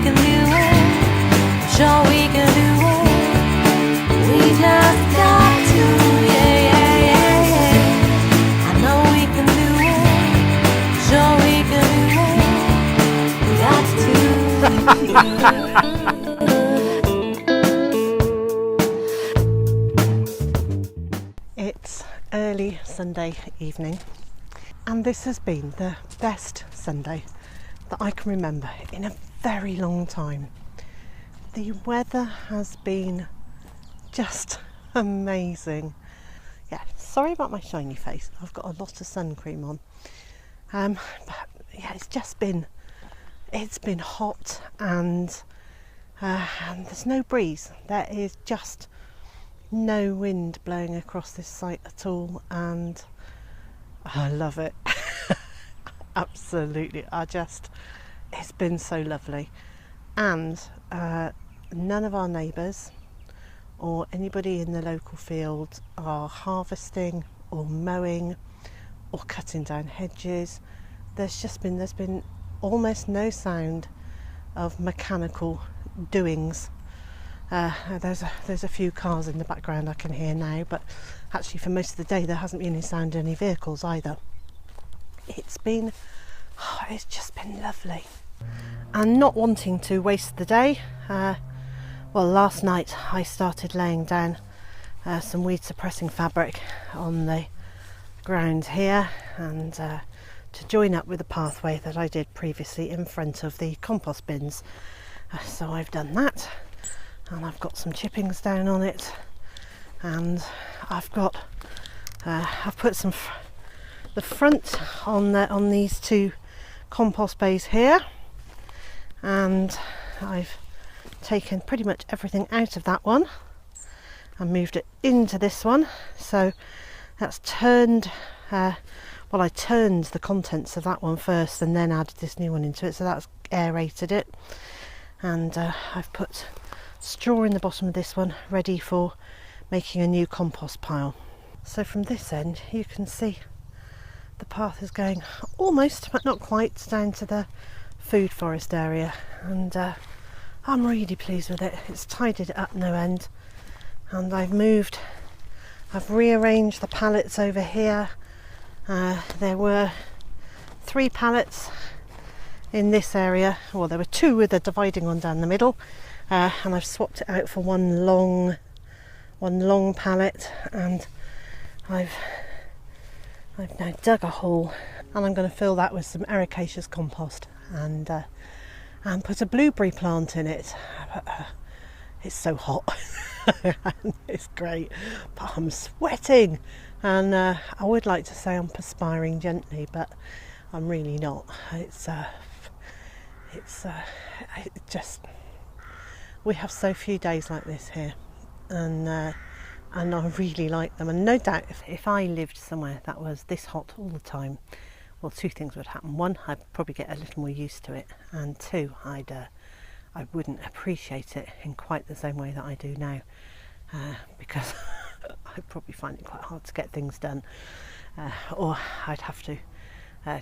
can do it. I'm sure we can do it. We just got to, yeah, yeah, yeah, yeah. I know we can do it. I'm sure we can do it. We got to. It's early Sunday evening, and this has been the best Sunday that I can remember in a very long time. The weather has been just amazing. Yeah, sorry about my shiny face. I've got a lot of sun cream on. But yeah, it's been hot, and there's no breeze. There is just no wind blowing across this site at all, and I love it. Absolutely, it's been so lovely. And none of our neighbours or anybody in the local field are harvesting or mowing or cutting down hedges. There's been almost no sound of mechanical doings. There's a few cars in the background I can hear now, but actually for most of the day there hasn't been any sound of any vehicles either. It's just been lovely. And not wanting to waste the day, last night I started laying down some weed suppressing fabric on the ground here, and to join up with the pathway that I did previously in front of the compost bins. So I've done that, and I've got some chippings down on it, and I've put the front on these two compost bays here, and I've taken pretty much everything out of that one and moved it into this one. So that's turned, I turned the contents of that one first and then added this new one into it, so that's aerated it. And I've put straw in the bottom of this one, ready for making a new compost pile. So from this end you can see the path is going almost, but not quite, down to the food forest area, and I'm really pleased with it. It's tidied it up no end, and I've rearranged the pallets over here. There were 3 pallets in this area, well there were 2 with a dividing one down the middle, and I've swapped it out for one long pallet, and I've now dug a hole, and I'm going to fill that with some ericaceous compost and put a blueberry plant in it. It's so hot. It's great, but I'm sweating, and I would like to say I'm perspiring gently, but I'm really not. We have so few days like this here, and I really like them. And no doubt if I lived somewhere that was this hot all the time, well, 2 things would happen. 1, I'd probably get a little more used to it, and 2, I wouldn't appreciate it in quite the same way that I do now, because I'd probably find it quite hard to get things done, or I'd have to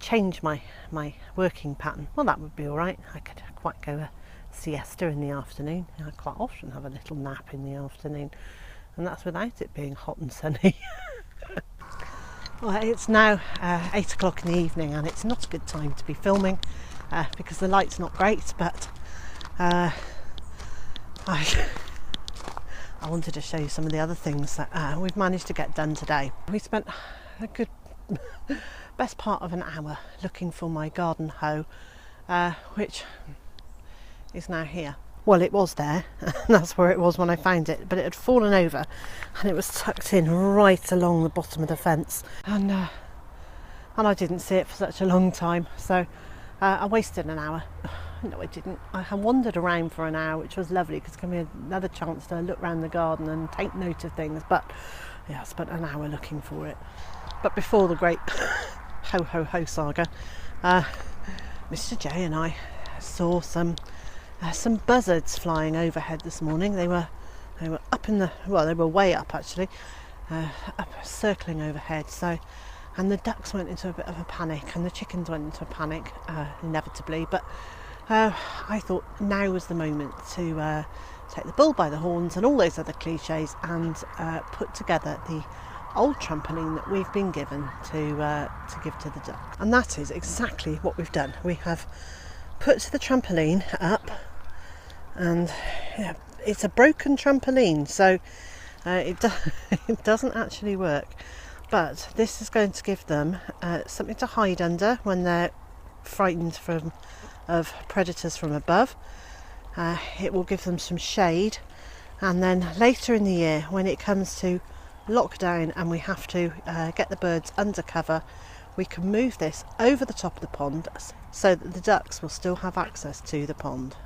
change my working pattern. Well, that would be all right. I could quite go a siesta in the afternoon. I quite often have a little nap in the afternoon, and that's without it being hot and sunny. Well, it's now 8 o'clock in the evening, and it's not a good time to be filming because the light's not great, but I wanted to show you some of the other things that we've managed to get done today. We spent a good best part of an hour looking for my garden hoe, which is now here. Well, it was there, and that's where it was when I found it, but it had fallen over and it was tucked in right along the bottom of the fence, and I didn't see it for such a long time, so I wasted an hour. No, I didn't. I wandered around for an hour, which was lovely because it gave me another chance to look around the garden and take note of things, but yeah, I spent an hour looking for it. But before the great ho ho ho saga, Mr. J and I saw some buzzards flying overhead this morning. They were up in they were way up actually, up circling overhead. So, and the ducks went into a bit of a panic, and the chickens went into a panic, inevitably. But I thought now was the moment to take the bull by the horns and all those other cliches and put together the old trampoline that we've been given to give to the duck. And that is exactly what we've done. We have put the trampoline up, and yeah, it's a broken trampoline, so it doesn't actually work. But this is going to give them something to hide under when they're frightened of predators from above. It will give them some shade, and then later in the year, when it comes to lockdown and we have to get the birds under cover, we can move this over the top of the pond so that the ducks will still have access to the pond.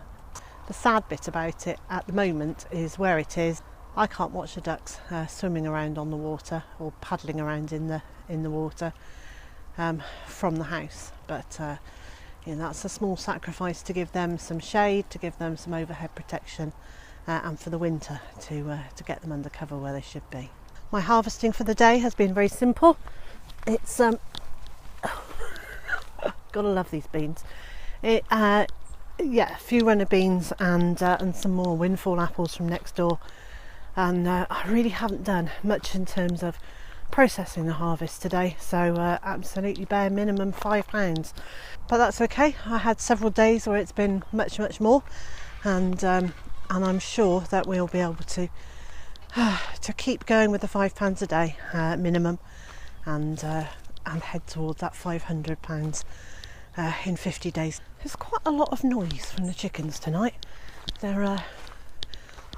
The sad bit about it at the moment is where it is. I can't watch the ducks swimming around on the water or paddling around in the water from the house, but that's a small sacrifice to give them some shade, to give them some overhead protection, and for the winter to get them under cover where they should be. My harvesting for the day has been very simple. It's gotta love these beans. A few runner beans and some more windfall apples from next door, and I really haven't done much in terms of processing the harvest today, so absolutely bare minimum £5, but that's okay. I had several days where it's been much more, and I'm sure that we'll be able to keep going with the £5 a day minimum, and head towards that £500 in 50 days. There's quite a lot of noise from the chickens tonight. They're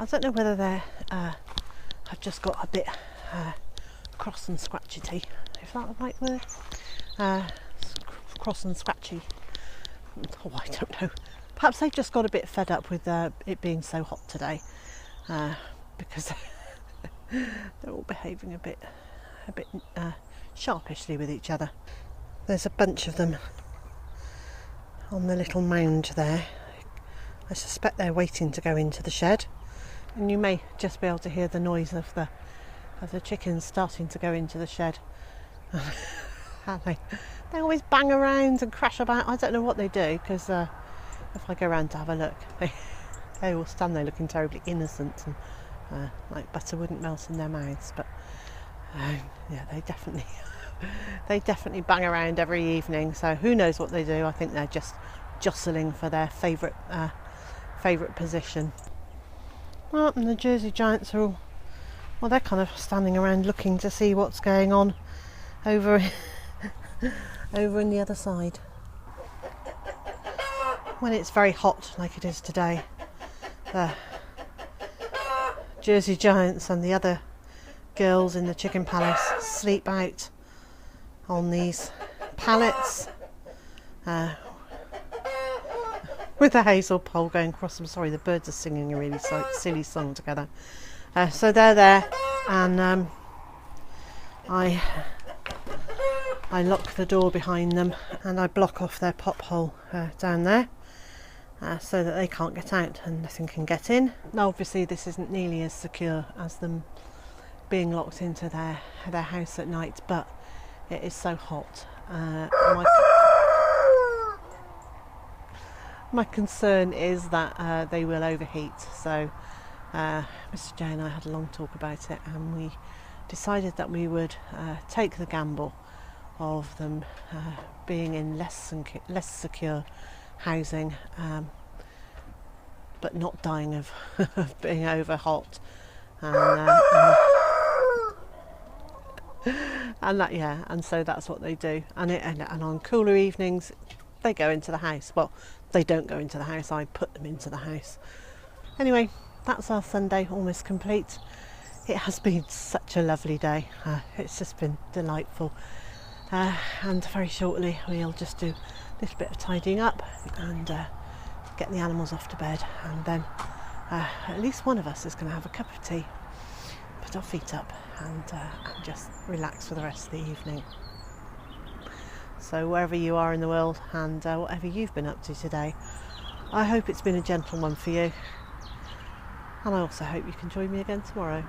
I don't know whether they're have just got a bit cross and scratchy, if that's the right word. Cross and scratchy. Oh, I don't know. Perhaps they've just got a bit fed up with it being so hot today, because they're all behaving a bit sharpishly with each other. There's a bunch of them on the little mound there. I suspect they're waiting to go into the shed, and you may just be able to hear the noise of the chickens starting to go into the shed. They always bang around and crash about. I don't know what they do, because if I go around to have a look, they all stand there looking terribly innocent and like butter wouldn't melt in their mouths. But they definitely bang around every evening. So who knows what they do? I think they're just jostling for their favourite position. Well, and the Jersey Giants are all, well, they're kind of standing around looking to see what's going on over in the other side. When it's very hot like it is today, the Jersey Giants and the other girls in the chicken palace sleep out on these pallets with the hazel pole going across them. Sorry, the birds are singing a really silly song together. So they're there, and I lock the door behind them and I block off their pop hole down there, so that they can't get out and nothing can get in. Now obviously this isn't nearly as secure as them being locked into their house at night, but it is so hot. My concern is that they will overheat, so Mr. J and I had a long talk about it, and we decided that we would take the gamble of them being in less secure housing, but not dying of being over hot, and so that's what they do. And on cooler evenings they go into the house. Well, they don't go into the house, I put them into the house. Anyway, that's our Sunday almost complete. It has been such a lovely day. It's just been delightful. And very shortly we'll just do a little bit of tidying up and get the animals off to bed, and then at least one of us is going to have a cup of tea, put our feet up, and just relax for the rest of the evening. So wherever you are in the world, and whatever you've been up to today, I hope it's been a gentle one for you, and I also hope you can join me again tomorrow.